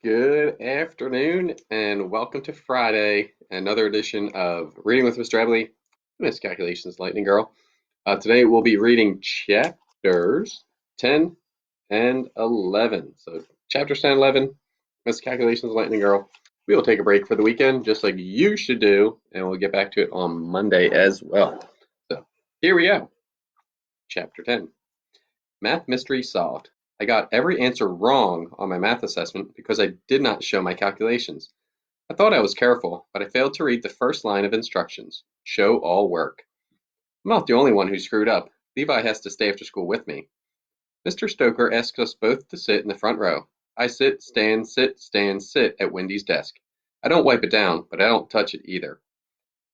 Good afternoon, and welcome to Friday, another edition of Reading with Mr. Eble, Miscalculations, Lightning Girl. Today we'll be reading chapters 10 and 11. So, chapters 10 and 11, Miscalculations, Lightning Girl. We will take a break for the weekend, just like you should do, and we'll get back to it on Monday as well. So, here we go. Chapter 10. Math mystery solved. I got every answer wrong on my math assessment because I did not show my calculations. I thought I was careful, but I failed to read the first line of instructions. Show all work. I'm not the only one who screwed up. Levi has to stay after school with me. Mr. Stoker asks us both to sit in the front row. I sit, stand, sit at Wendy's desk. I don't wipe it down, but I don't touch it either.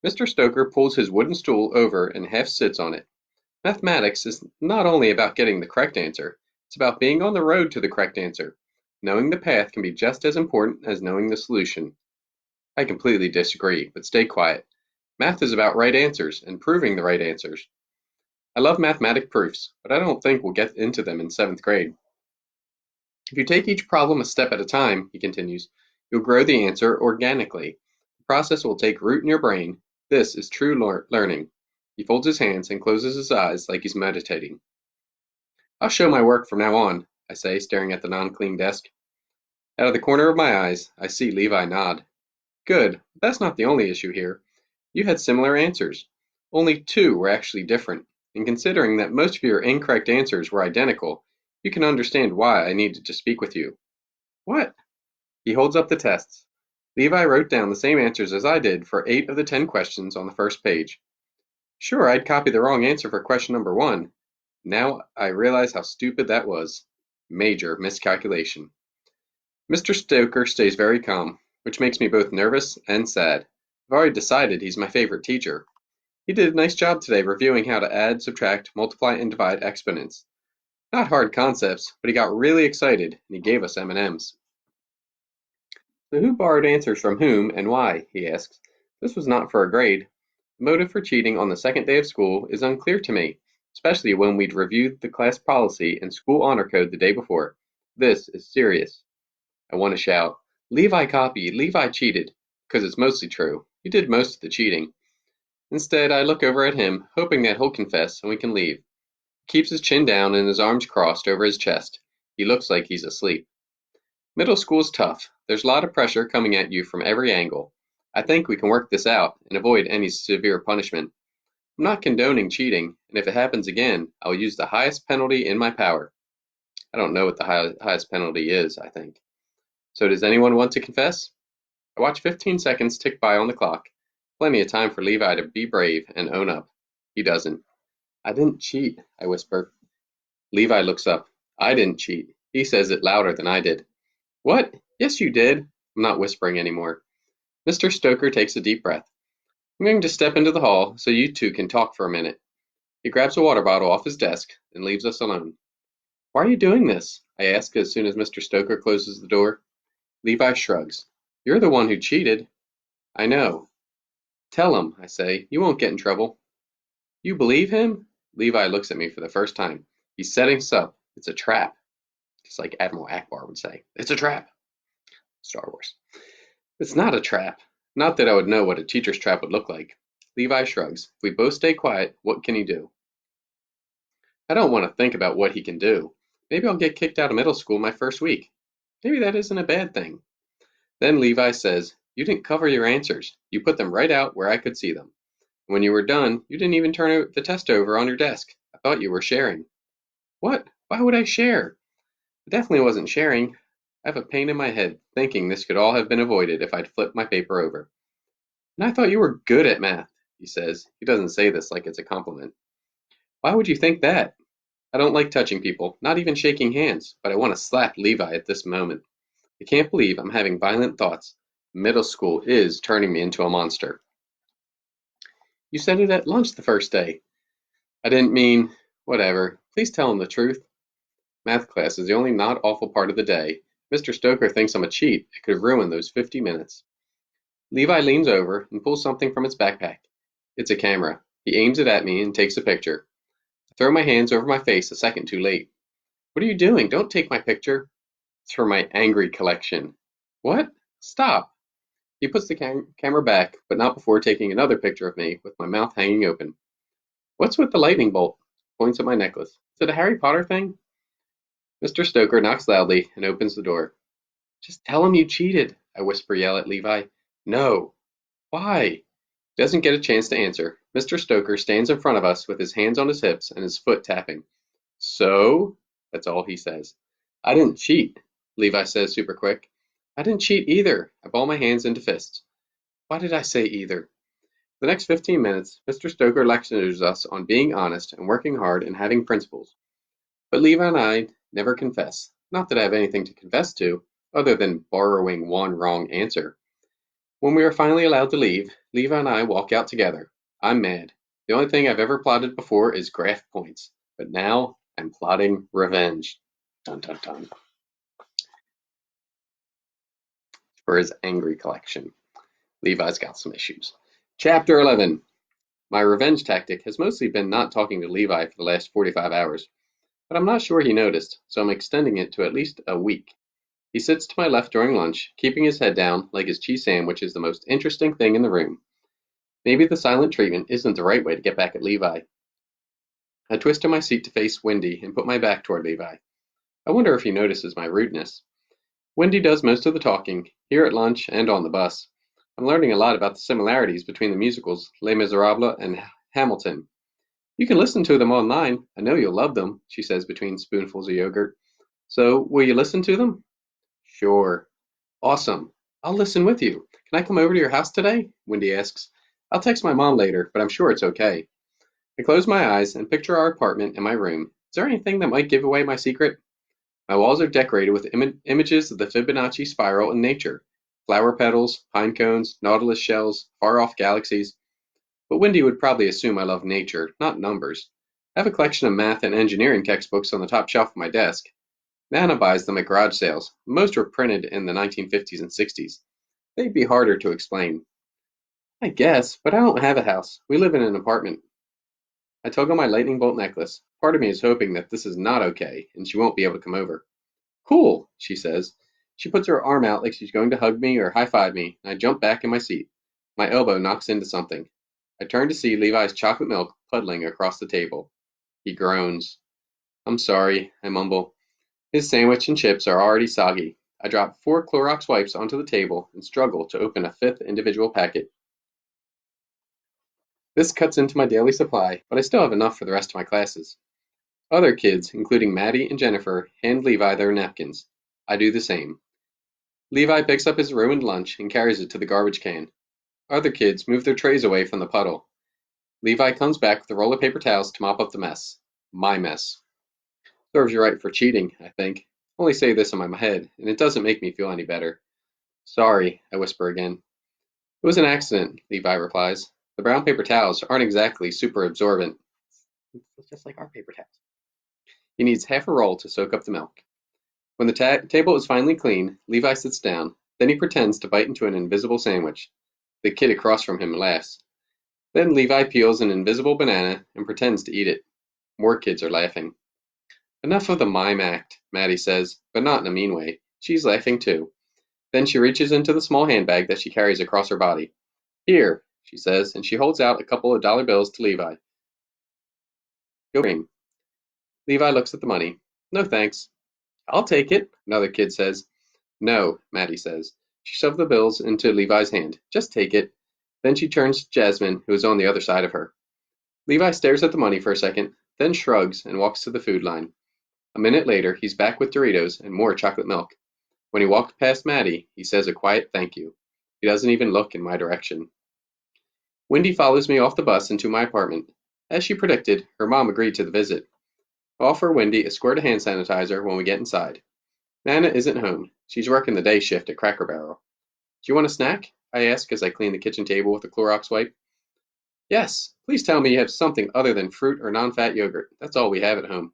Mr. Stoker pulls his wooden stool over and half sits on it. Mathematics is not only about getting the correct answer, it's about being on the road to the correct answer. Knowing the path can be just as important as knowing the solution. I completely disagree, but stay quiet. Math is about right answers and proving the right answers. I love mathematic proofs, but I don't think we'll get into them in 7th grade. If you take each problem a step at a time, he continues, you'll grow the answer organically. The process will take root in your brain. This is true learning. He folds his hands and closes his eyes like he's meditating. I'll show my work from now on, I say, staring at the non-clean desk. Out of the corner of my eyes, I see Levi nod. Good, but that's not the only issue here. You had similar answers. Only two were actually different, and considering that most of your incorrect answers were identical, you can understand why I needed to speak with you. What? He holds up the tests. Levi wrote down the same answers as I did for 8 of the 10 questions on the first page. Sure, I'd copied the wrong answer for question number 1. Now I realize how stupid that was. Major miscalculation. Mr. Stoker stays very calm, which makes me both nervous and sad. I've already decided he's my favorite teacher. He did a nice job today reviewing how to add, subtract, multiply, and divide exponents. Not hard concepts, but he got really excited and he gave us M&Ms. So who borrowed answers from whom and why? He asks. This was not for a grade. The motive for cheating on the second day of school is unclear to me, especially when we'd reviewed the class policy and school honor code the day before. This is serious. I want to shout, Levi copied, Levi cheated, because it's mostly true. He did most of the cheating. Instead, I look over at him, hoping that he'll confess and we can leave. He keeps his chin down and his arms crossed over his chest. He looks like he's asleep. Middle school's tough. There's a lot of pressure coming at you from every angle. I think we can work this out and avoid any severe punishment. I'm not condoning cheating, and if it happens again, I'll use the highest penalty in my power. I don't know what the highest penalty is, I think. So does anyone want to confess? I watch 15 seconds tick by on the clock. Plenty of time for Levi to be brave and own up. He doesn't. I didn't cheat, I whisper. Levi looks up. I didn't cheat. He says it louder than I did. What? Yes, you did. I'm not whispering anymore. Mr. Stoker takes a deep breath. I'm going to step into the hall so you two can talk for a minute. He grabs a water bottle off his desk and leaves us alone. Why are you doing this? I ask as soon as Mr. Stoker closes the door. Levi shrugs. You're the one who cheated. I know. Tell him, I say. You won't get in trouble. You believe him? Levi looks at me for the first time. He's setting us up. It's a trap. Just like Admiral Akbar would say. It's a trap. Star Wars. It's not a trap. Not that I would know what a teacher's trap would look like. Levi shrugs. If we both stay quiet, what can he do? I don't want to think about what he can do. Maybe I'll get kicked out of middle school my first week. Maybe that isn't a bad thing. Then Levi says, you didn't cover your answers. You put them right out where I could see them. When you were done, you didn't even turn the test over on your desk. I thought you were sharing. What? Why would I share? I definitely wasn't sharing. I have a pain in my head thinking this could all have been avoided if I'd flipped my paper over. And I thought you were good at math, he says. He doesn't say this like it's a compliment. Why would you think that? I don't like touching people, not even shaking hands, but I want to slap Levi at this moment. I can't believe I'm having violent thoughts. Middle school is turning me into a monster. You said it at lunch the first day. I didn't mean, whatever. Please tell him the truth. Math class is the only not awful part of the day. Mr. Stoker thinks I'm a cheat. It could ruin those 50 minutes. Levi leans over and pulls something from his backpack. It's a camera. He aims it at me and takes a picture. I throw my hands over my face a second too late. What are you doing? Don't take my picture. It's for my angry collection. What? Stop! He puts the camera back, but not before taking another picture of me with my mouth hanging open. What's with the lightning bolt? Points at my necklace. Is it a Harry Potter thing? Mr. Stoker knocks loudly and opens the door. Just tell him you cheated, I yell at Levi. No. Why? He doesn't get a chance to answer. Mr. Stoker stands in front of us with his hands on his hips and his foot tapping. So? That's all he says. I didn't cheat, Levi says super quick. I didn't cheat either. I ball my hands into fists. Why did I say either? The next 15 minutes, Mr. Stoker lectures us on being honest and working hard and having principles. But Levi and I never confess. Not that I have anything to confess to, other than borrowing one wrong answer. When we are finally allowed to leave, Levi and I walk out together. I'm mad. The only thing I've ever plotted before is graph points, but now I'm plotting revenge. Dun dun dun. For his angry collection. Levi's got some issues. Chapter 11. My revenge tactic has mostly been not talking to Levi for the last 45 hours, but I'm not sure he noticed, so I'm extending it to at least a week. He sits to my left during lunch, keeping his head down like his cheese sandwich is the most interesting thing in the room. Maybe the silent treatment isn't the right way to get back at Levi. I twist in my seat to face Wendy and put my back toward Levi. I wonder if he notices my rudeness. Wendy does most of the talking, here at lunch and on the bus. I'm learning a lot about the similarities between the musicals Les Miserables and Hamilton. You can listen to them online. I know you'll love them, she says between spoonfuls of yogurt. So, will you listen to them? Sure. Awesome. I'll listen with you. Can I come over to your house today? Wendy asks. I'll text my mom later, but I'm sure it's okay. I close my eyes and picture our apartment and my room. Is there anything that might give away my secret? My walls are decorated with images of the Fibonacci spiral in nature. Flower petals, pine cones, nautilus shells, far-off galaxies. But Wendy would probably assume I love nature, not numbers. I have a collection of math and engineering textbooks on the top shelf of my desk. Nana buys them at garage sales. Most were printed in the 1950s and 60s. They'd be harder to explain. I guess, but I don't have a house. We live in an apartment. I tug on my lightning bolt necklace. Part of me is hoping that this is not okay, and she won't be able to come over. Cool, she says. She puts her arm out like she's going to hug me or high-five me, and I jump back in my seat. My elbow knocks into something. I turn to see Levi's chocolate milk puddling across the table. He groans. I'm sorry, I mumble. His sandwich and chips are already soggy. I drop 4 Clorox wipes onto the table and struggle to open a 5th individual packet. This cuts into my daily supply, but I still have enough for the rest of my classes. Other kids, including Maddie and Jennifer, hand Levi their napkins. I do the same. Levi picks up his ruined lunch and carries it to the garbage can. Other kids move their trays away from the puddle. Levi comes back with a roll of paper towels to mop up the mess. My mess. Serves you right for cheating, I think. Only say this in my head, and it doesn't make me feel any better. Sorry, I whisper again. It was an accident, Levi replies. The brown paper towels aren't exactly super absorbent. It's just like our paper towels. He needs half a roll to soak up the milk. When the table is finally clean, Levi sits down. Then he pretends to bite into an invisible sandwich. The kid across from him laughs. Then Levi peels an invisible banana and pretends to eat it. More kids are laughing. Enough of the mime act, Maddie says, but not in a mean way. She's laughing too. Then she reaches into the small handbag that she carries across her body. Here, she says, and she holds out a couple of dollar bills to Levi. Go cream. Levi looks at the money. No thanks. I'll take it, another kid says. No, Maddie says. She shoves the bills into Levi's hand. Just take it. Then she turns to Jasmine, who is on the other side of her. Levi stares at the money for a second, then shrugs and walks to the food line. A minute later, he's back with Doritos and more chocolate milk. When he walks past Maddie, he says a quiet thank you. He doesn't even look in my direction. Wendy follows me off the bus into my apartment. As she predicted, her mom agreed to the visit. I offer Wendy a squirt of hand sanitizer when we get inside. Nana isn't home. She's working the day shift at Cracker Barrel. Do you want a snack? I ask as I clean the kitchen table with a Clorox wipe. Yes, please tell me you have something other than fruit or non-fat yogurt. That's all we have at home.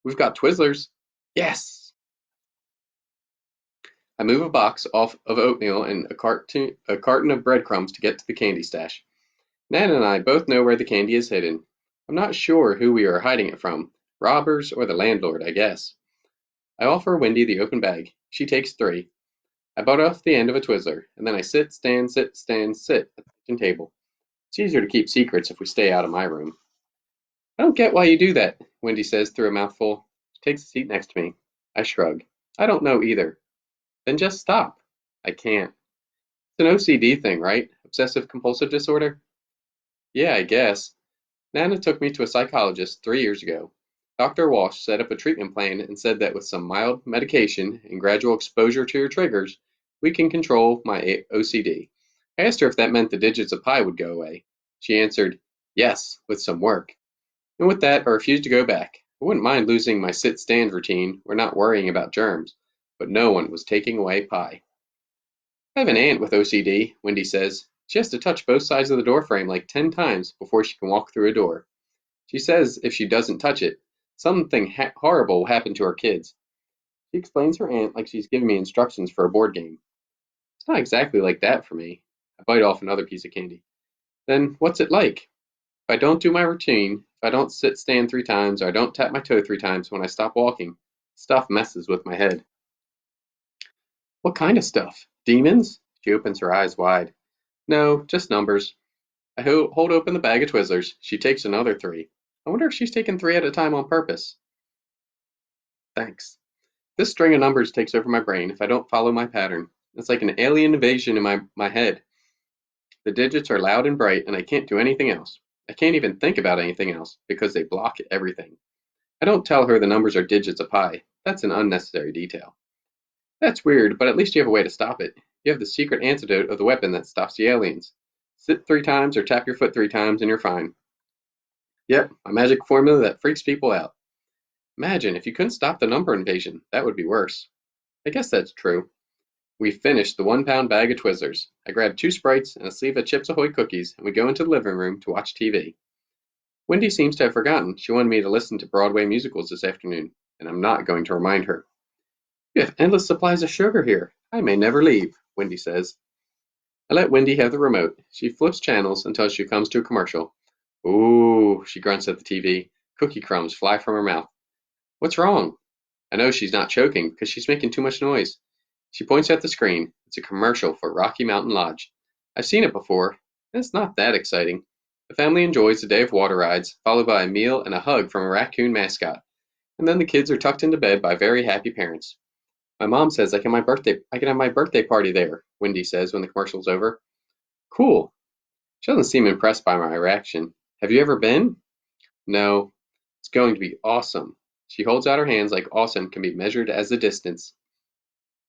We've got Twizzlers. Yes! I move a box off of oatmeal and a carton of breadcrumbs to get to the candy stash. Nana and I both know where the candy is hidden. I'm not sure who we are hiding it from. Robbers or the landlord, I guess. I offer Wendy the open bag. She takes 3. I bite off the end of a Twizzler, and then I sit, stand, sit, stand, sit at the kitchen table. It's easier to keep secrets if we stay out of my room. I don't get why you do that, Wendy says through a mouthful. She takes a seat next to me. I shrug. I don't know either. Then just stop. I can't. It's an OCD thing, right? Obsessive compulsive disorder? Yeah, I guess. Nana took me to a psychologist 3 years ago. Dr. Walsh set up a treatment plan and said that with some mild medication and gradual exposure to your triggers, we can control my OCD. I asked her if that meant the digits of pi would go away. She answered, yes, with some work. And with that, I refused to go back. I wouldn't mind losing my sit-stand routine or not worrying about germs, but no one was taking away pi. I have an aunt with OCD, Wendy says. She has to touch both sides of the door frame like 10 times before she can walk through a door. She says if she doesn't touch it, something horrible will happen to her kids. She explains her aunt like she's giving me instructions for a board game. It's not exactly like that for me. I bite off another piece of candy. Then what's it like? If I don't do my routine, if I don't sit stand 3 times, or I don't tap my toe 3 times when I stop walking, stuff messes with my head. What kind of stuff? Demons? She opens her eyes wide. No, just numbers. I hold open the bag of Twizzlers. She takes another 3. I wonder if she's taken 3 at a time on purpose. Thanks. This string of numbers takes over my brain if I don't follow my pattern. It's like an alien invasion in my head. The digits are loud and bright, and I can't do anything else. I can't even think about anything else because they block everything. I don't tell her the numbers are digits of pi. That's an unnecessary detail. That's weird, but at least you have a way to stop it. You have the secret antidote of the weapon that stops the aliens. Sit 3 times or tap your foot 3 times and you're fine. Yep, a magic formula that freaks people out. Imagine if you couldn't stop the number invasion. That would be worse. I guess that's true. We finished the 1 pound bag of Twizzlers. I grab 2 Sprites and a sleeve of Chips Ahoy cookies, and we go into the living room to watch TV. Wendy seems to have forgotten she wanted me to listen to Broadway musicals this afternoon, and I'm not going to remind her. You have endless supplies of sugar here. I may never leave, Wendy says. I let Wendy have the remote. She flips channels until she comes to a commercial. Ooh, she grunts at the TV. Cookie crumbs fly from her mouth. What's wrong? I know she's not choking because she's making too much noise. She points at the screen. It's a commercial for Rocky Mountain Lodge. I've seen it before, and it's not that exciting. The family enjoys a day of water rides, followed by a meal and a hug from a raccoon mascot. And then the kids are tucked into bed by very happy parents. My mom says I can have my birthday party there, Wendy says when the commercial's over. Cool. She doesn't seem impressed by my reaction. Have you ever been? No. It's going to be awesome. She holds out her hands like awesome can be measured as the distance.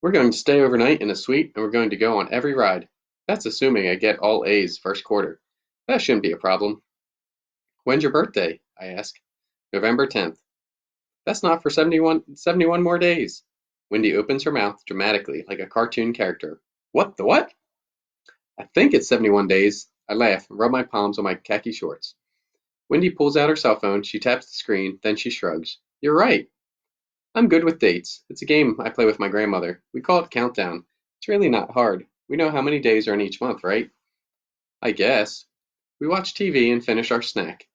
We're going to stay overnight in a suite and we're going to go on every ride. That's assuming I get all A's first quarter. That shouldn't be a problem. When's your birthday? I ask. November 10th. That's not for 71 more days. Wendy opens her mouth dramatically like a cartoon character. What the what? I think it's 71 days. I laugh and rub my palms on my khaki shorts. Wendy pulls out her cell phone, she taps the screen, then she shrugs. You're right. I'm good with dates. It's a game I play with my grandmother. We call it Countdown. It's really not hard. We know how many days are in each month, right? I guess. We watch TV and finish our snack.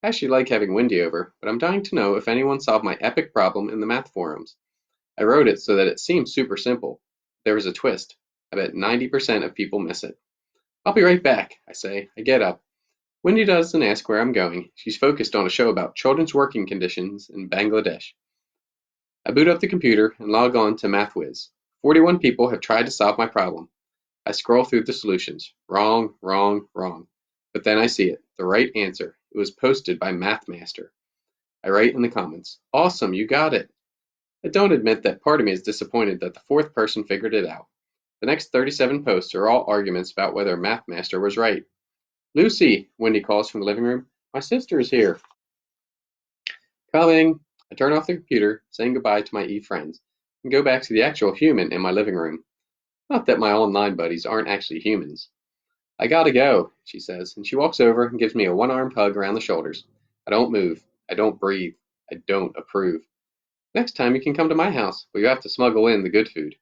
I actually like having Wendy over, but I'm dying to know if anyone solved my epic problem in the math forums. I wrote it so that it seems super simple. There was a twist. I bet 90% of people miss it. I'll be right back, I say. I get up. Wendy doesn't ask where I'm going. She's focused on a show about children's working conditions in Bangladesh. I boot up the computer and log on to MathWiz. 41 people have tried to solve my problem. I scroll through the solutions. Wrong, wrong, wrong. But then I see it. The right answer. It was posted by MathMaster. I write in the comments. Awesome, you got it. I don't admit that part of me is disappointed that the 4th person figured it out. The next 37 posts are all arguments about whether MathMaster was right. Lucy, Wendy calls from the living room. My sister is here. Coming. I turn off the computer, saying goodbye to my Eve friends, and go back to the actual human in my living room. Not that my online buddies aren't actually humans. I gotta go, she says, and she walks over and gives me a one-armed hug around the shoulders. I don't move. I don't breathe. I don't approve. Next time you can come to my house, but you have to smuggle in the good food.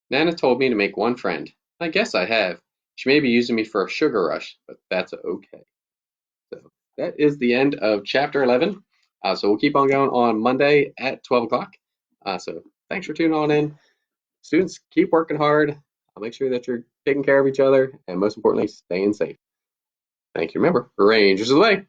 Nana told me to make one friend. I guess I have. She may be using me for a sugar rush, but that's okay. So that is the end of chapter 11. So we'll keep on going on Monday at 12 o'clock. So thanks for tuning on in. students, keep working hard. I'll make sure that you're taking care of each other and most importantly, staying safe. Thank you. Remember, Rangers of the way.